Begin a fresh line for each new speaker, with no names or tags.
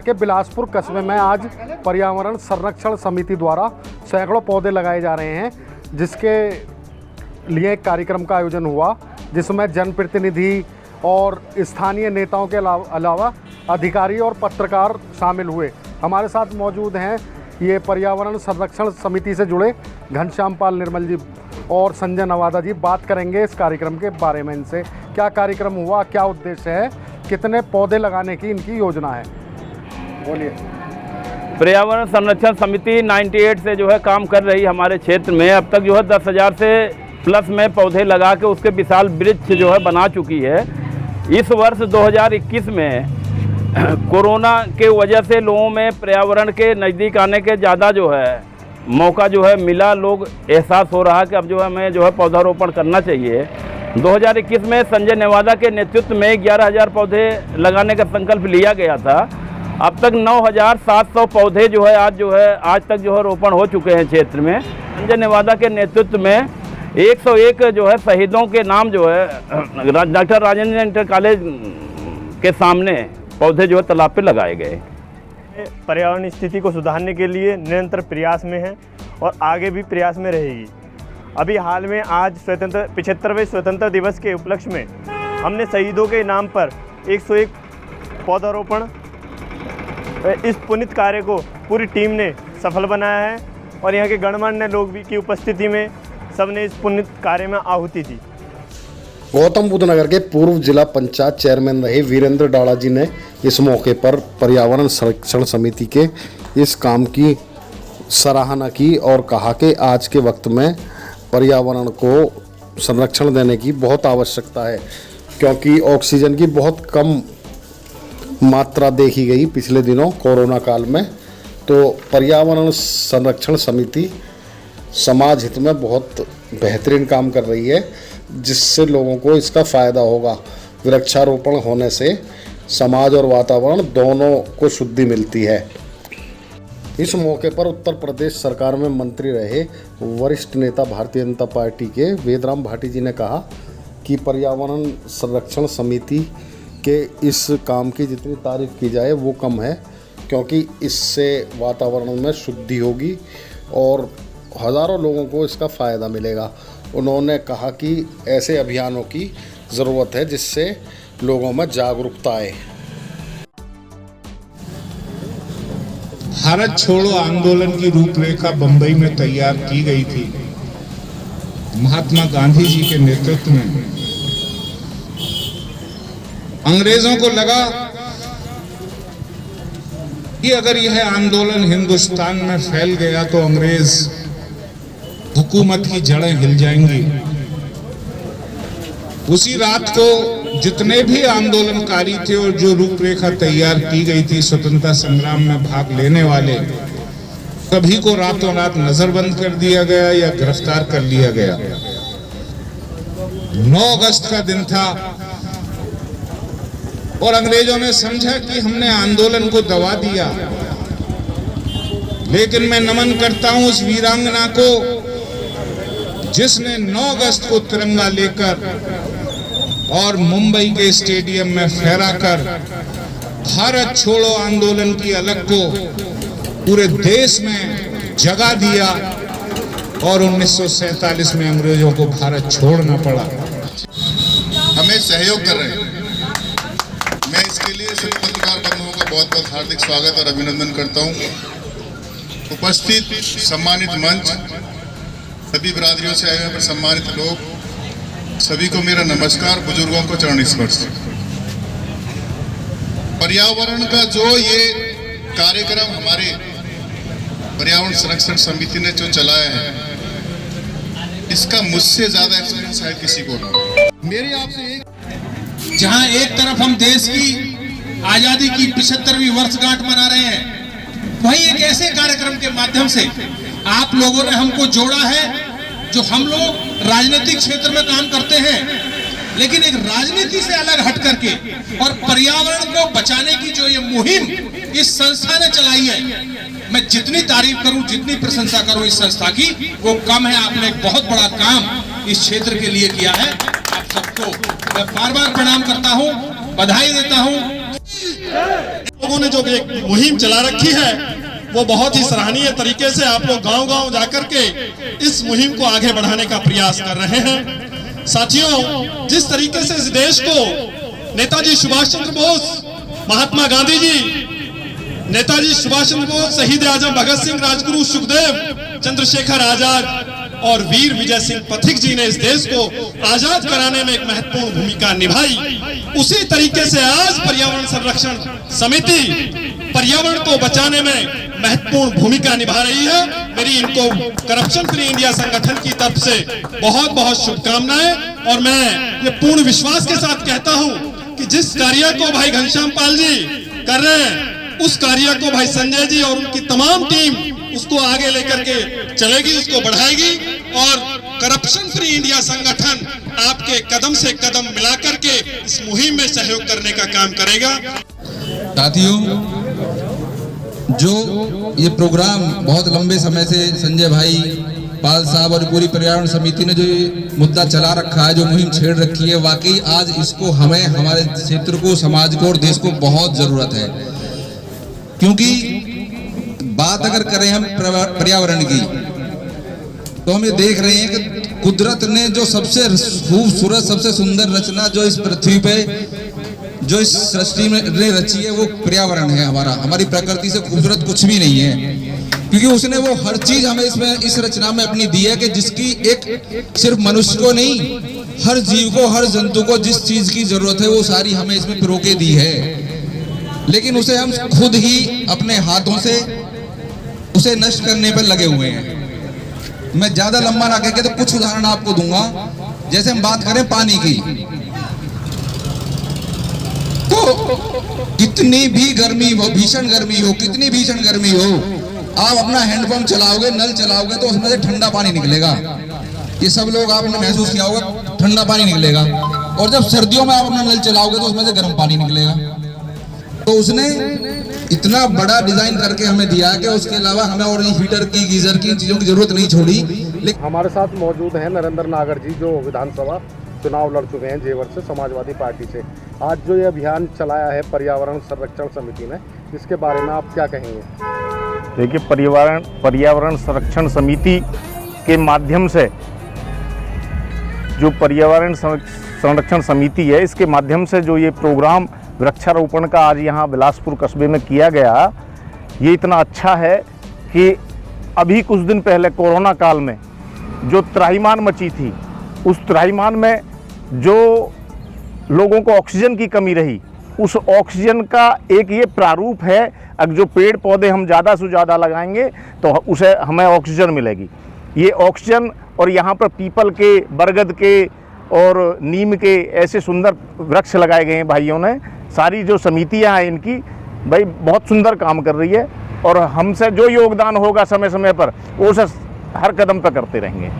के बिलासपुर कस्बे में आज पर्यावरण संरक्षण समिति द्वारा सैकड़ों पौधे लगाए जा रहे हैं, जिसके लिए एक कार्यक्रम का आयोजन हुआ, जिसमें जनप्रतिनिधि और स्थानीय नेताओं के अलावा अधिकारी और पत्रकार शामिल हुए। हमारे साथ मौजूद हैं ये पर्यावरण संरक्षण समिति से जुड़े घनश्याम पाल निर्मल जी और संजय नवादा जी। बात करेंगे इस कार्यक्रम के बारे में, इनसे क्या कार्यक्रम हुआ, क्या उद्देश्य है, कितने पौधे लगाने की इनकी योजना है। बोलिए।
पर्यावरण संरक्षण समिति 98 से जो है काम कर रही हमारे क्षेत्र में। अब तक जो है 10,000 से प्लस में पौधे लगा के उसके विशाल वृक्ष जो है बना चुकी है। इस वर्ष 2021 में कोरोना के वजह से लोगों में पर्यावरण के नज़दीक आने के ज़्यादा जो है मौका जो है मिला। लोग एहसास हो रहा है कि अब जो है हमें जो है पौधारोपण करना चाहिए। 2021 में संजय नवादा के नेतृत्व में 11,000 पौधे लगाने का संकल्प लिया गया था। अब तक 9,700 पौधे जो है आज तक जो है रोपण हो चुके हैं क्षेत्र में। संजय नवादा के नेतृत्व में 101 जो है शहीदों के नाम जो है डॉक्टर राजेंद्र इंटर कॉलेज के सामने पौधे जो है तालाब पे लगाए गए।
पर्यावरण स्थिति को सुधारने के लिए निरंतर प्रयास में है और आगे भी प्रयास में रहेगी। अभी हाल में आज 75वें स्वतंत्रता दिवस के उपलक्ष्य में हमने शहीदों के नाम पर 101 पौधारोपण, इस पुनीत कार्य को पूरी टीम ने सफल बनाया है और यहाँ के गणमान्य लोग भी की उपस्थिति में सबने इस पुनीत कार्य में आहुति दी।
गौतम बुद्ध नगर के पूर्व जिला पंचायत चेयरमैन रहे वीरेंद्र डाड़ा जी ने इस मौके पर पर्यावरण संरक्षण समिति के इस काम की सराहना की और कहा कि आज के वक्त में पर्यावरण को संरक्षण देने की बहुत आवश्यकता है, क्योंकि ऑक्सीजन की बहुत कम मात्रा देखी गई पिछले दिनों कोरोना काल में। तो पर्यावरण संरक्षण समिति समाज हित में बहुत बेहतरीन काम कर रही है, जिससे लोगों को इसका फ़ायदा होगा। वृक्षारोपण होने से समाज और वातावरण दोनों को शुद्धि मिलती है। इस मौके पर उत्तर प्रदेश सरकार में मंत्री रहे वरिष्ठ नेता भारतीय जनता पार्टी के वेदराम भाटी जी ने कहा कि पर्यावरण संरक्षण समिति के इस काम की जितनी तारीफ की जाए वो कम है, क्योंकि इससे वातावरण में शुद्धि होगी और हज़ारों लोगों को इसका फ़ायदा मिलेगा। उन्होंने कहा कि ऐसे अभियानों की ज़रूरत है जिससे लोगों में जागरूकता आए।
भारत छोड़ो आंदोलन की रूपरेखा बंबई में तैयार की गई थी महात्मा गांधी जी के नेतृत्व में। अंग्रेजों को लगा कि अगर यह आंदोलन हिंदुस्तान में फैल गया तो अंग्रेज हुकूमत की जड़ें हिल जाएंगी। उसी रात को जितने भी आंदोलनकारी थे और जो रूपरेखा तैयार की गई थी स्वतंत्रता संग्राम में भाग लेने वाले, सभी को रातों रात नजरबंद कर दिया गया या गिरफ्तार कर लिया गया। 9 अगस्त का दिन था और अंग्रेजों ने समझा कि हमने आंदोलन को दबा दिया। लेकिन मैं नमन करता हूं उस वीरांगना को जिसने 9 अगस्त को तिरंगा लेकर और मुंबई के स्टेडियम में फहराकर भारत छोड़ो आंदोलन की अलग को पूरे देश में जगा दिया और 1947 में अंग्रेजों को भारत छोड़ना पड़ा।
हमें सहयोग कर रहे हैं। मैं इसके लिए सभी पत्रकार बंधुओं का बहुत बहुत हार्दिक स्वागत और अभिनंदन करता हूं। उपस्थित सम्मानित मंच, सभी बिरादरियों से आए हुए पर सम्मानित लोग, सभी को मेरा नमस्कार, बुजुर्गों को चरण स्पर्श। पर्यावरण का जो ये कार्यक्रम हमारे पर्यावरण संरक्षण समिति ने जो चलाया है, इसका मुझसे ज्यादा एक्सपीरियंस है किसी को नहीं। मेरी आपसे
जहां एक तरफ हम देश की आजादी की 75वीं वर्षगांठ मना रहे हैं, वहीं एक ऐसे कार्यक्रम के माध्यम से आप लोगों ने हमको जोड़ा है जो हम लोग राजनीतिक क्षेत्र में काम करते हैं, लेकिन एक राजनीति से अलग हट करके और पर्यावरण को बचाने की जो ये मुहिम इस संस्था ने चलाई है, मैं जितनी तारीफ करूं, जितनी प्रशंसा करूं इस संस्था की, वो कम है। आपने एक बहुत बड़ा काम इस क्षेत्र के लिए किया है। आप सबको मैं बार बार प्रणाम करता हूं, बधाई देता हूं।
लोगों ने जो एक मुहिम चला रखी है वो बहुत ही सराहनीय तरीके से आप लोग गांव-गांव जाकर के इस मुहिम को आगे बढ़ाने का प्रयास कर रहे हैं। साथियों, जिस तरीके से इस देश को नेताजी सुभाष चंद्र बोस, महात्मा गांधी जी, नेताजी सुभाष चंद्र बोस, शहीद आजम भगत सिंह, राजगुरु सुखदेव, चंद्रशेखर आजाद और वीर विजय सिंह पथिक जी ने इस देश को आजाद कराने में एक महत्वपूर्ण भूमिका निभाई, उसी तरीके से आज पर्यावरण संरक्षण समिति पर्यावरण को बचाने में महत्वपूर्ण भूमिका निभा रही है। मेरी इनको करप्शन फ्री इंडिया संगठन की तरफ से बहुत बहुत शुभकामनाएं। और मैं ये पूर्ण विश्वास के साथ कहता हूं कि जिस कार्य को भाई घनश्याम पाल जी कर रहे हैं, उस कार्य को भाई संजय जी और उनकी तमाम टीम उसको आगे लेकर के चलेगी, उसको बढ़ाएगी और करप्शन फ्री इंडिया संगठन आपके कदम से कदम मिलाकर के इस मुहिम में सहयोग करने का काम करेगा।
साथियों, जो ये प्रोग्राम बहुत लंबे समय से संजय भाई पाल साहब और पूरी पर्यावरण समिति ने जो ये मुद्दा चला रखा है, जो मुहिम छेड़ रखी है, वाकई आज इसको हमें, हमारे क्षेत्र को, समाज को और देश को बहुत जरूरत है। क्योंकि बात अगर करें हम पर्यावरण की, तो हम ये देख रहे हैं कि कुदरत ने जो सबसे खूबसूरत, सबसे सुंदर रचना जो इस पृथ्वी पे, जो इस सृष्टि में रची है, वो पर्यावरण है हमारा। हमारी प्रकृति से खूबसूरत कुछ भी नहीं है, क्योंकि उसने वो हर चीज हमें इसमें, इस रचना में अपनी दी है कि जिसकी एक सिर्फ मनुष्य को नहीं, हर जीव को, हर जंतु को जिस चीज की जरूरत है वो सारी हमें इसमें पिरो के दी है। लेकिन उसे हम खुद ही अपने हाथों से उसे नष्ट करने पर लगे हुए हैं। मैं ज्यादा लंबा ना कहकर तो कुछ उदाहरण आपको दूंगा। जैसे हम बात करें पानी की, तो कितनी भी गर्मी हो, भीषण गर्मी हो, कितनी भीषण गर्मी हो, आप अपना हैंडपंप चलाओगे, नल चलाओगे तो उसमें से ठंडा पानी निकलेगा। ये सब लोग आपने महसूस किया होगा, ठंडा पानी निकलेगा। और जब सर्दियों में आप अपना नल चलाओगे तो उसमें से गर्म पानी निकलेगा। तो उसने इतना बड़ा डिजाइन करके हमें दिया कि उसके अलावा हमें और हीटर की, गीजर की, चीजों की जरूरत नहीं छोड़ी। लेकिन
हमारे साथ मौजूद हैं नरेंद्र नागर जी, जो विधानसभा चुनाव लड़ चुके हैं जेवर से, समाजवादी पार्टी से। आज जो ये अभियान चलाया है पर्यावरण संरक्षण समिति ने, इसके बारे में आप क्या कहेंगे?
देखिए, पर्यावरण संरक्षण समिति के माध्यम से, जो पर्यावरण संरक्षण समिति है, इसके माध्यम से जो ये प्रोग्राम वृक्षारोपण का आज यहाँ बिलासपुर कस्बे में किया गया, ये इतना अच्छा है कि अभी कुछ दिन पहले कोरोना काल में जो त्राहिमाम मची थी, उस त्राहिमाम में जो लोगों को ऑक्सीजन की कमी रही, उस ऑक्सीजन का एक ये प्रारूप है। अगर जो पेड़ पौधे हम ज़्यादा से ज़्यादा लगाएंगे तो उसे हमें ऑक्सीजन मिलेगी। ये ऑक्सीजन, और यहाँ पर पीपल के, बरगद के और नीम के ऐसे सुंदर वृक्ष लगाए गए हैं भाइयों ने। सारी जो समितियाँ हैं इनकी भाई बहुत सुंदर काम कर रही है, और हमसे जो योगदान होगा समय समय पर वो उसे हर कदम पर करते रहेंगे।